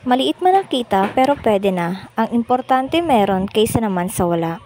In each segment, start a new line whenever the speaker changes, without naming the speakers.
Maliit man ang kita pero pwede na. Ang importante meron kaysa naman sa wala.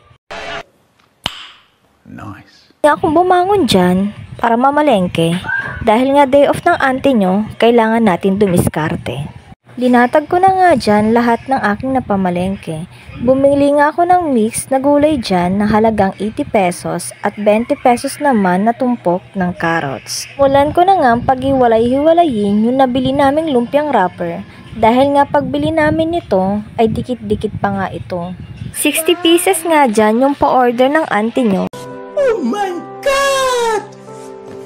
Nice.
Kaya akong bumangon dyan para mamalengke. Dahil nga day off ng auntie nyo, kailangan natin dumiskarte. Linatag ko na nga dyan lahat ng aking napamalengke. Bumili nga ako ng mix na gulay dyan na halagang 80 pesos at 20 pesos naman na tumpok ng carrots. Mulan ko na nga pag-iwalay-hiwalayin yung nabili naming lumpiang wrapper. Dahil nga pagbili namin nito ay dikit-dikit pa nga ito. 60 pieces nga dyan yung pa-order ng auntie nyo.
Oh my God!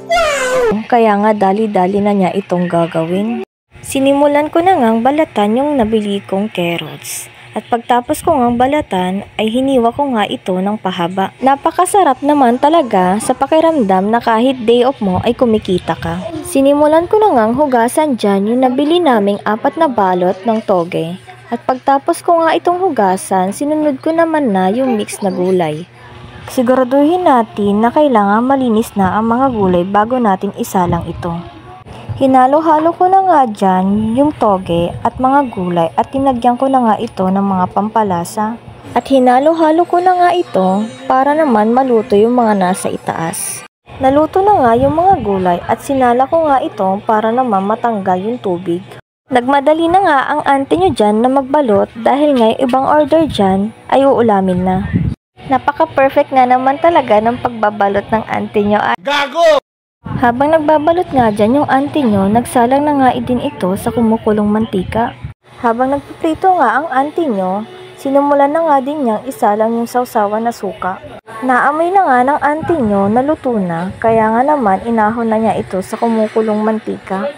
Wow!
Kaya nga dali-dali na niya itong gagawin. Sinimulan ko na ngang balatan yung nabili kong carrots. At pagtapos ko ngang balatan ay hiniwa ko nga ito ng pahaba. Napakasarap naman talaga sa pakiramdam na kahit day off mo ay kumikita ka. Sinimulan ko na ngang hugasan dyan yung nabili naming 4 na balot ng toge. At pagtapos ko nga itong hugasan, sinunod ko naman na yung mix na gulay. Siguraduhin natin na kailangan malinis na ang mga gulay bago natin isalang ito. Hinalo-halo ko na nga dyan yung toge at mga gulay at tinagyan ko na nga ito ng mga pampalasa. At hinalo-halo ko na nga ito para naman maluto yung mga nasa itaas. Naluto na nga yung mga gulay at sinala ko nga ito para naman matanggal yung tubig. Nagmadali na nga ang auntie nyo dyan na magbalot dahil nga yung ibang order dyan ay uulamin na. Napaka-perfect nga naman talaga ng pagbabalot ng auntie nyo.
Gago!
Habang nagbabalot nga dyan yung auntie nyo, nagsalang na nga din ito sa kumukulong mantika. Habang nagpiprito nga ang auntie nyo, sinumulan na nga din niyang isalang yung sausawan na suka. Naamoy na nga ng auntie nyo na luto na, kaya nga naman inahon na niya ito sa kumukulong mantika.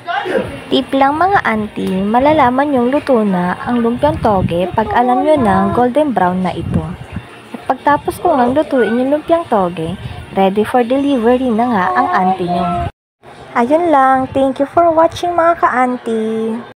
Tip lang mga auntie, malalaman yung luto na ang lumpiang toge pag alam nyo na golden brown na ito. Pagtapos ko ngang lutuin yung lumpiang toge, ready for delivery na nga ang auntie nyo. Ayun lang, thank you for watching mga ka-auntie.